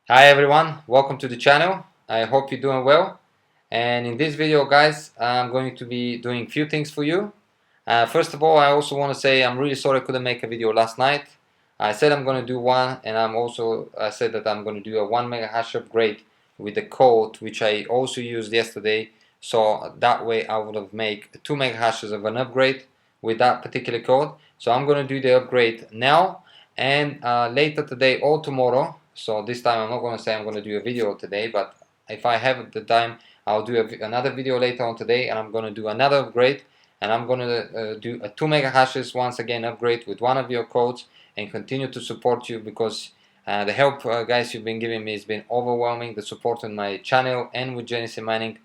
Hi everyone, welcome to the channel. I hope you're doing well. And in this video, guys, I'm going to be doing a few things for you. First of all, I also want to say I'm really sorry I couldn't make a video last night. I said I'm going to do one, and I said that I'm going to do a 1 mega hash upgrade with the code which I also used yesterday. So that way I would have made 2 mega hashes of an upgrade with that particular code. So I'm going to do the upgrade now and later today or tomorrow. So this time I'm not going to say I'm going to do a video today, but if I have the time, I'll do another video later on today, and I'm going to do another upgrade, and I'm going to do a 2 mega hashes once again upgrade with one of your codes and continue to support you, because the help guys you've been giving me has been overwhelming. The support on my channel and with Genesis Mining,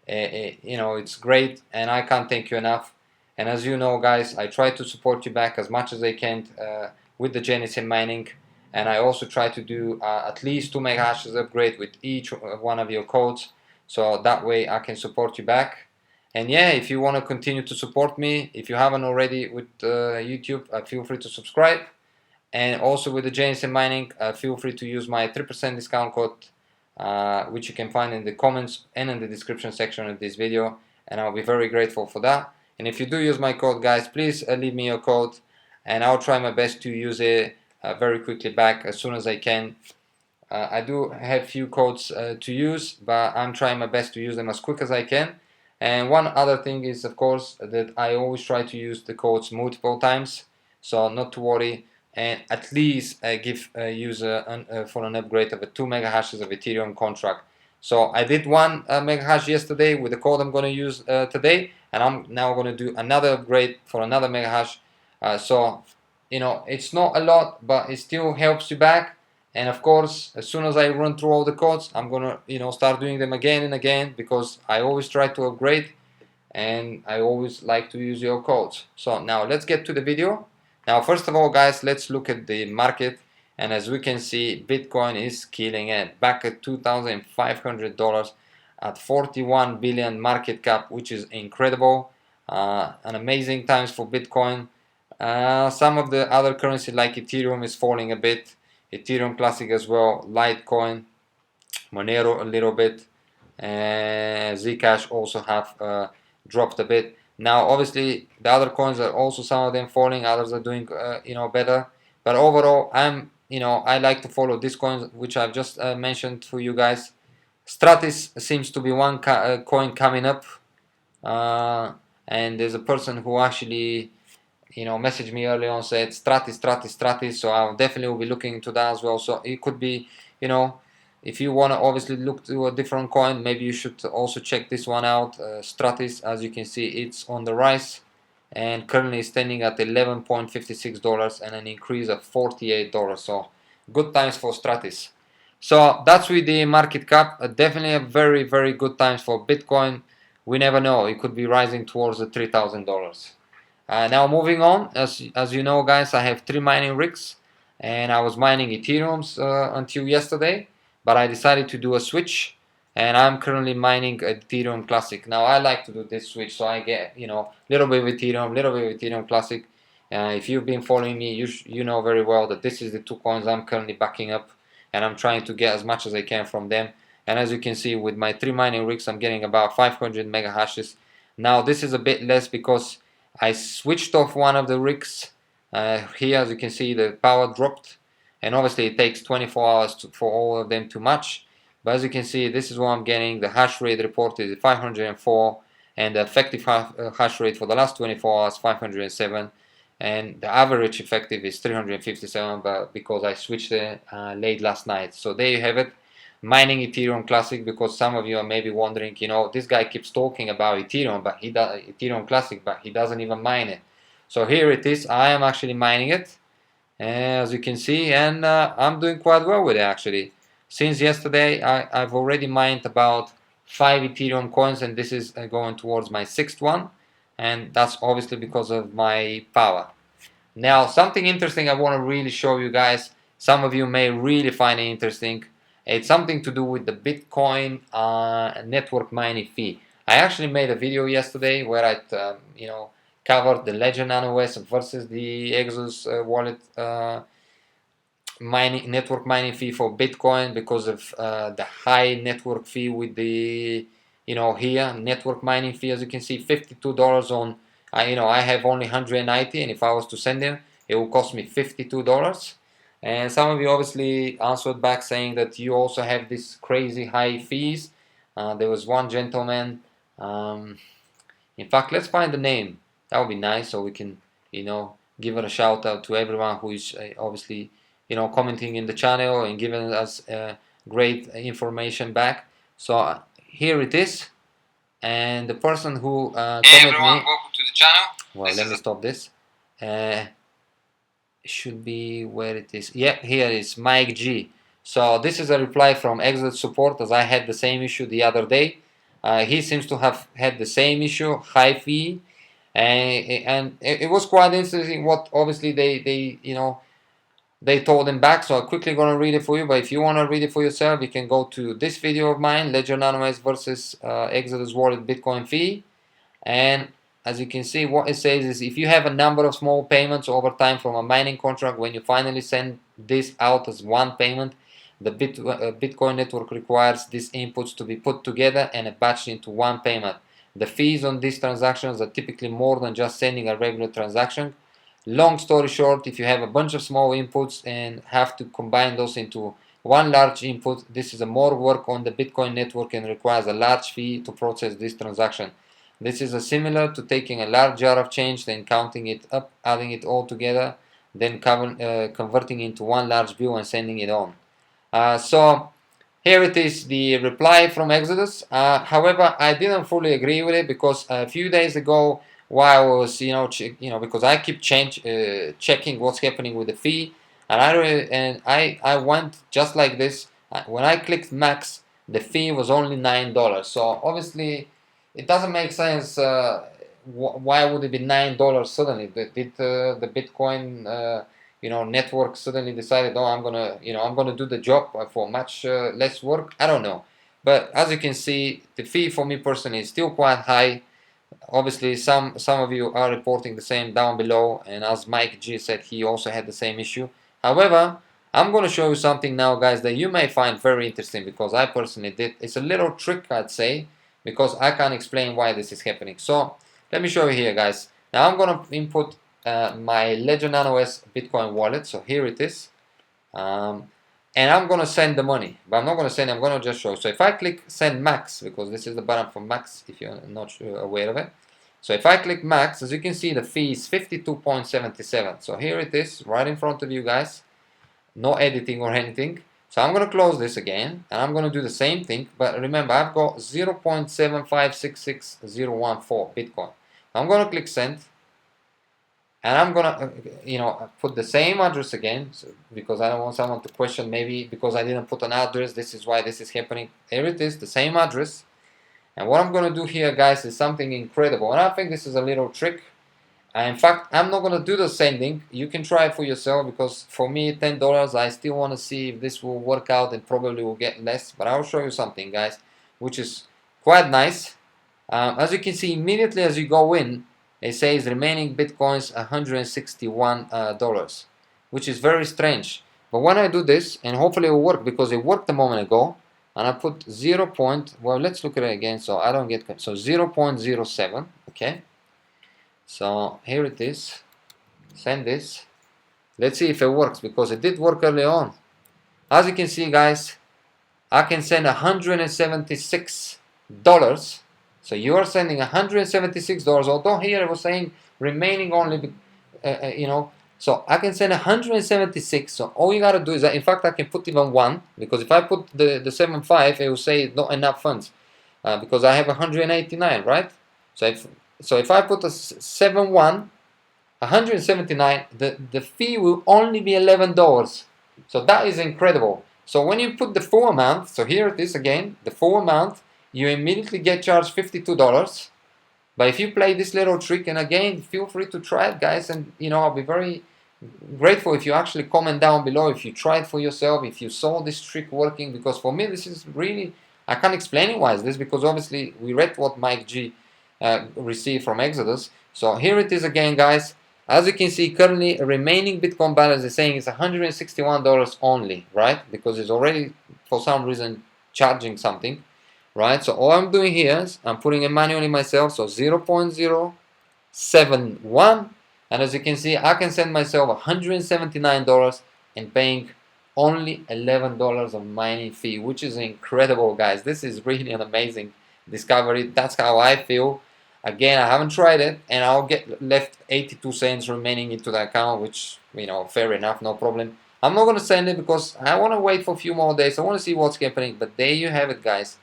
it's great, and I can't thank you enough. And as you know, guys, I try to support you back as much as I can with the Genesis Mining, and I also try to do at least 2 mega hashes upgrade with each one of your codes, so that way I can support you back. And yeah, if you want to continue to support me, if you haven't already with YouTube, feel free to subscribe. And also with the Genesis Mining, feel free to use my 3% discount code, which you can find in the comments and in the description section of this video, and I'll be very grateful for that. And if you do use my code, guys, please leave me your code, and I'll try my best to use it very quickly back as soon as I can. I do have few codes to use, but I'm trying my best to use them as quick as I can. And one other thing is, of course, that I always try to use the codes multiple times, so not to worry, and at least give a user for an upgrade of a 2 mega hashes of Ethereum contract. So I did 1 mega hash yesterday with the code I'm going to use today, and I'm now going to do another upgrade for another mega hash. So it's not a lot, but it still helps you back. And of course, as soon as I run through all the codes, I'm gonna start doing them again and again, because I always try to upgrade and I always like to use your codes. So now let's get to the video. Now first of all, guys, let's look at the market. And as we can see, Bitcoin is killing it, back at $2,500 at 41 billion market cap, which is incredible. An amazing times for Bitcoin. Some of the other currency like Ethereum is falling a bit. Ethereum Classic as well, Litecoin, Monero a little bit, and Zcash also have dropped a bit. Now, obviously, the other coins are also, some of them falling, others are doing better. But overall, I like to follow these coins which I've just mentioned for you guys. Stratis seems to be one coin coming up, and there's a person who actually messaged me early on, said Stratis, so I'll definitely be looking into that as well. So it could be, if you want to obviously look to a different coin, maybe you should also check this one out. Stratis, as you can see, it's on the rise and currently standing at $11.56 and an increase of $48. So good times for Stratis. So that's with the market cap. Definitely a very, very good times for Bitcoin. We never know, it could be rising towards the $3,000. Now moving on, as you know, guys, I have 3 mining rigs, and I was mining Ethereums until yesterday, but I decided to do a switch, and I'm currently mining Ethereum Classic. Now I like to do this switch, so I get little bit of Ethereum, little bit of Ethereum Classic. If you've been following me, you know very well that this is the 2 coins I'm currently backing up, and I'm trying to get as much as I can from them. And as you can see, with my 3 mining rigs, I'm getting about 500 mega hashes. Now this is a bit less because I switched off one of the rigs. Here, as you can see, the power dropped, and obviously it takes 24 hours for all of them to match. But as you can see, this is what I'm getting. The hash rate reported is 504, and the effective hash rate for the last 24 hours 507, and the average effective is 357. But because I switched it late last night, so there you have it. Mining Ethereum Classic, because some of you are maybe wondering, this guy keeps talking about Ethereum, but he does Ethereum Classic, but he doesn't even mine it. So here it is. I am actually mining it, as you can see, and I'm doing quite well with it actually. Since yesterday, I've already mined about 5 Ethereum coins, and this is going towards my 6th one, and that's obviously because of my power. Now, something interesting I want to really show you guys. Some of you may really find it interesting. It's something to do with the Bitcoin network mining fee. I actually made a video yesterday where I, covered the Ledger Nano S versus the Exodus wallet network mining fee for Bitcoin because of the high network fee with the, here network mining fee. As you can see, $52 on, I have only 190, and if I was to send them, it will cost me $52. And some of you obviously answered back saying that you also have these crazy high fees. There was one gentleman, in fact, let's find the name. That would be nice, so we can, give it a shout out to everyone who is obviously, commenting in the channel and giving us great information back. So here it is, and the person who Hey everyone, welcome to the channel. Well, let me stop this. Should be where it is. Yeah, here is Mike G. So this is a reply from Exodus support, as I had the same issue the other day. He seems to have had the same issue, high fee, and it was quite interesting what obviously they told him back. So I'm quickly gonna read it for you. But if you wanna read it for yourself, you can go to this video of mine, Ledger Nano versus Exodus Wallet Bitcoin fee, and as you can see, what it says is if you have a number of small payments over time from a mining contract, when you finally send this out as one payment, the Bitcoin network requires these inputs to be put together and batched into one payment. The fees on these transactions are typically more than just sending a regular transaction. Long story short, if you have a bunch of small inputs and have to combine those into one large input, this is a more work on the Bitcoin network and requires a large fee to process this transaction. This is similar to taking a large jar of change, then counting it up, adding it all together, then converting into one large bill and sending it on. So here it is, the reply from Exodus. However, I didn't fully agree with it because a few days ago, while I was, because I keep checking what's happening with the fee, and I went just like this. When I clicked max, the fee was only $9. So obviously, it doesn't make sense. Why would it be $9 suddenly? Did the Bitcoin network suddenly decided, oh, I'm gonna do the job for much less work? I don't know. But as you can see, the fee for me personally is still quite high. Obviously, some of you are reporting the same down below, and as Mike G said, he also had the same issue. However, I'm going to show you something now, guys, that you may find very interesting because I personally did. It's a little trick, I'd say, because I can't explain why this is happening. So let me show you here, guys. Now I'm going to input my Ledger Nano S Bitcoin wallet. So here it is. And I'm going to send the money, but I'm not going to send it, I'm going to just show. So if I click send max, because this is the button for max if you're not aware of it. So if I click max, as you can see, the fee is 52.77. So here it is right in front of you guys. No editing or anything. So I'm going to close this again, and I'm going to do the same thing. But remember, I've got 0.7566014 Bitcoin. I'm going to click send. And I'm gonna, put the same address again, because I don't want someone to question maybe because I didn't put an address, this is why this is happening. Here it is, the same address. And what I'm gonna do here, guys, is something incredible. And I think this is a little trick. In fact, I'm not gonna do the sending. You can try it for yourself, because for me, $10, I still want to see if this will work out, and probably will get less. But I'll show you something, guys, which is quite nice. As you can see, immediately as you go in, it says remaining bitcoins $161, which is very strange. But when I do this, and hopefully it will work, because it worked a moment ago, and I put 0. Well, let's look at it again so I don't get, so 0.07, okay? So here it is, send this. Let's see if it works, because it did work early on. As you can see, guys, I can send $176. So you are sending $176, although here it was saying remaining only, so I can send 176. So all you gotta do is, in fact, I can put even 1, because if I put the 7.5, it will say not enough funds, because I have 189, right? So if I put a 7.1, 179, the fee will only be $11. So that is incredible. So when you put the full amount, so here it is again, the full amount, you immediately get charged $52. But if you play this little trick, and again, feel free to try it, guys, and I'll be very grateful if you actually comment down below if you tried for yourself, if you saw this trick working, because for me this is really, I can't explain it why is this, because obviously we read what Mike G received from Exodus. So here it is again, guys. As you can see, currently remaining Bitcoin balance is saying it's $161 only, right? Because it's already for some reason charging something, right? So all I'm doing here is I'm putting it manually myself, so 0.071, and as you can see, I can send myself $179 and paying only $11 of mining fee, which is incredible, guys. This is really an amazing discovery. That's how I feel. Again, I haven't tried it, and I'll get left 82 cents remaining into the account, which, you know, fair enough, no problem. I'm not going to send it because I want to wait for a few more days. I want to see what's happening, but there you have it, guys.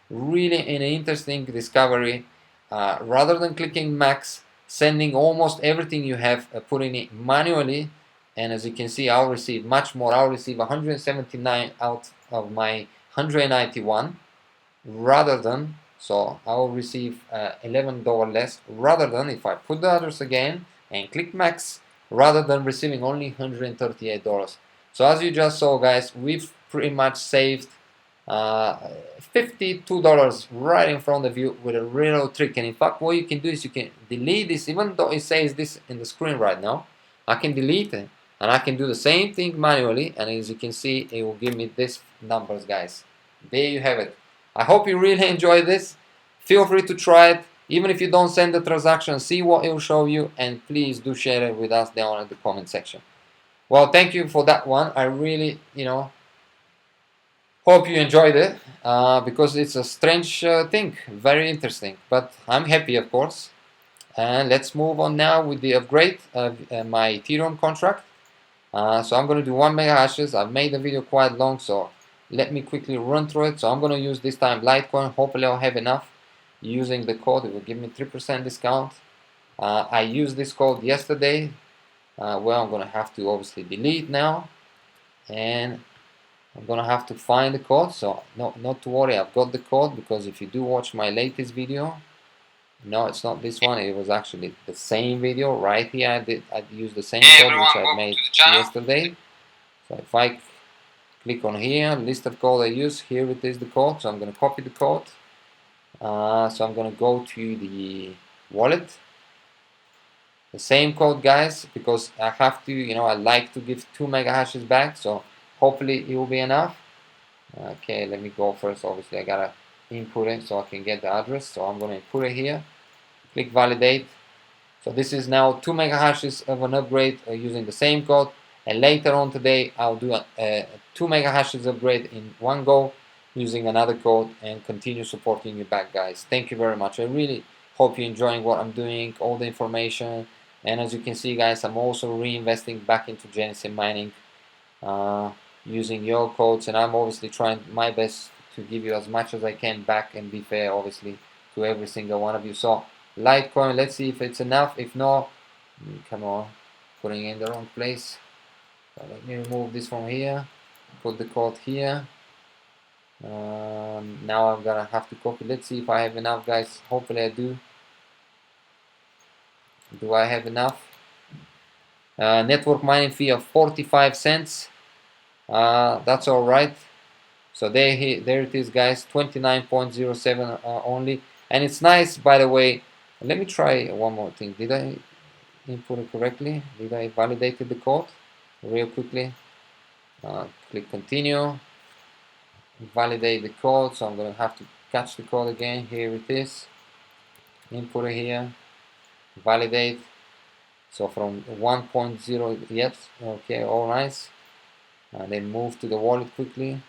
Really an interesting discovery. Rather than clicking max, sending almost everything you have, putting it manually, and as you can see, I'll receive much more. I'll receive 179 out of my 191, rather than, so I will receive $11 less, rather than if I put the address again and click max, rather than receiving only $138. So as you just saw, guys, we've pretty much saved $52 right in front of you with a real trick. And in fact, what you can do is you can delete this, even though it says this in the screen right now. I can delete it, and I can do the same thing manually, and as you can see, it will give me these numbers, guys. There you have it. I hope you really enjoyed this. Feel free to try it. Even if you don't send the transaction, see what it will show you, and please do share it with us down in the comment section. Well, thank you for that one. I really, hope you enjoyed it, because it's a strange thing, very interesting, but I'm happy, of course. And let's move on now with the upgrade of my Ethereum contract. So I'm going to do 1 mega hashes. I've made the video quite long, so let me quickly run through it. So I'm going to use this time Litecoin. Hopefully I'll have enough. Using the code, it will give me 3% discount. I used this code yesterday. Well, I'm going to have to obviously delete now, and I'm going to have to find the code. So not to worry, I've got the code, because if you do watch my latest video, no, it's not this one. It was actually the same video right here. I used the same code which I made yesterday. So if I click on here, listed code I use, here it is the code. So I'm going to copy the code. So I'm going to go to the wallet. The same code, guys, because I have to, I like to give 2 mega hashes back. So hopefully it will be enough. Okay, let me go first. Obviously, I gotta input it so I can get the address. So I'm going to input it here. Click validate. So this is now 2 mega hashes of an upgrade using the same code, and later on today I'll do a 2 mega hashes upgrade in one go using another code, and continue supporting you back, guys. Thank you very much. I really hope you're enjoying what I'm doing, all the information, and as you can see, guys, I'm also reinvesting back into Genesis mining using your codes, and I'm obviously trying my best to give you as much as I can back and be fair, obviously, to every single one of you. So Litecoin, let's see if it's enough. If not, come on, putting in the wrong place. So let me remove this from here, put the code here. Now I'm gonna have to copy. Let's see if I have enough, guys. Hopefully I do. Do I have enough? Network mining fee of 45 cents. That's all right. So there it is, guys. 29.07 only, and it's nice, by the way. Let me try one more thing. Did I input it correctly? Did I validate the code real quickly? Click continue. Validate the code. So I'm going to have to catch the code again. Here it is. Input it here. Validate. So from 1.0, yes. Okay, all nice. And then move to the wallet quickly.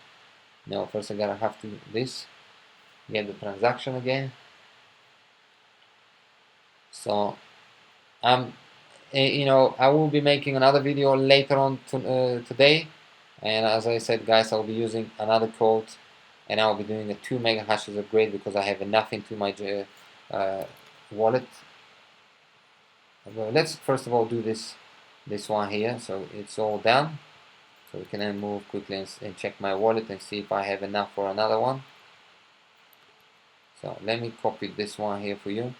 No, first I gotta have to do this. Get the transaction again. So I will be making another video later on today, and as I said, guys, I'll be using another code, and I'll be doing a 2 mega hashes upgrade because I have enough into my wallet. Well, let's first of all do this one here, so it's all done. So we can then move quickly and check my wallet and see if I have enough for another one. So let me copy this one here for you.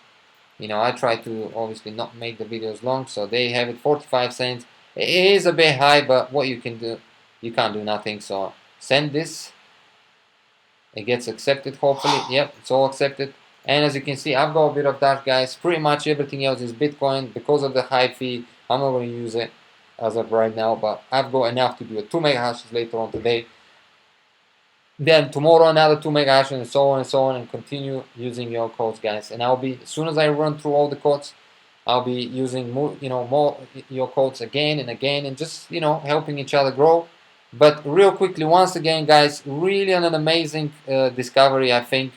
I try to obviously not make the videos long, so there you have it, 45 cents. It is a bit high, but what you can do, you can't do nothing. So send this. It gets accepted, hopefully. Yep, it's all accepted. And as you can see, I've got a bit of that, guys. Pretty much everything else is Bitcoin because of the high fee. I'm not going to use it as of right now, but I've got enough to do a 2 mega hashes later on today. Then tomorrow another 2 mega hashes, and so on and so on, and continue using your codes, guys. And I'll be, as soon as I run through all the codes, I'll be using more, more your codes again and again, and just helping each other grow. But real quickly, once again, guys, really an amazing discovery, I think,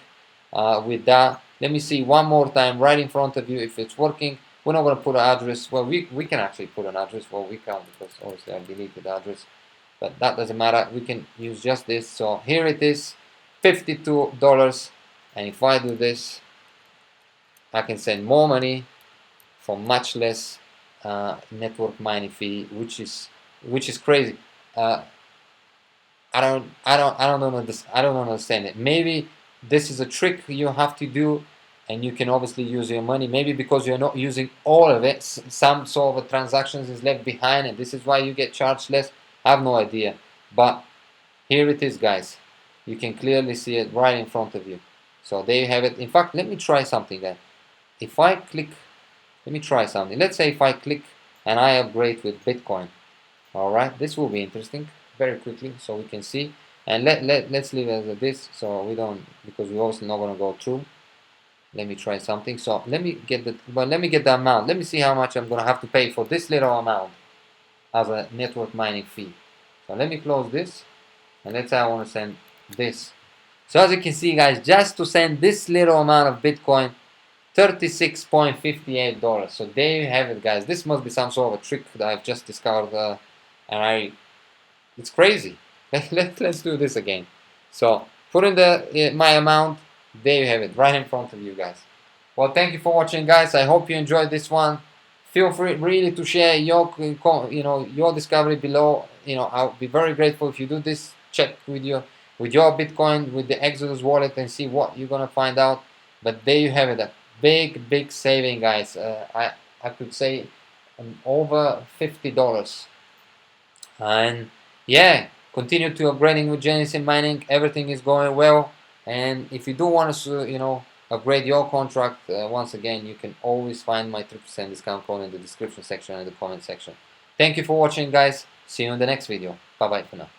with that. Let me see one more time right in front of you if it's working. We're not going to put an address. Well, we can actually put an address. Well, we can't because obviously I deleted the address. But that doesn't matter. We can use just this. So here it is, $52. And if I do this, I can send more money for much less network mining fee, which is crazy. I don't understand it. Maybe this is a trick you have to do, and you can obviously use your money. Maybe because you're not using all of it, some sort of transactions is left behind, and this is why you get charged less. I have no idea, but here it is, guys. You can clearly see it right in front of you. So there you have it. In fact, let me try something then. If I click, let me try something. Let's say if I click and I upgrade with Bitcoin. All right, this will be interesting very quickly so we can see. And let's leave it as this so we don't, because we're also not going to go through. Let me try something. So let me get the amount. Let me see how much I'm going to have to pay for this little amount as a network mining fee. So let me close this, and let's say I want to send this. So as you can see, guys, just to send this little amount of Bitcoin, $36.58. So there you have it, guys. This must be some sort of a trick that I've just discovered, and it's crazy. Let's do this again. So put in my amount. There you have it, right in front of you, guys. Well, thank you for watching, guys. I hope you enjoyed this one. Feel free really to share your your discovery below. I'll be very grateful if you do this. Check with your Bitcoin, with the Exodus wallet, and see what you're gonna find out. But there you have it, a big saving, guys. I could say over $50. And yeah, continue to upgrading with Genesis mining. Everything is going well. And if you do want to upgrade your contract, once again, you can always find my 3% discount code in the description section and the comment section. Thank you for watching, guys. See you in the next video. Bye bye for now.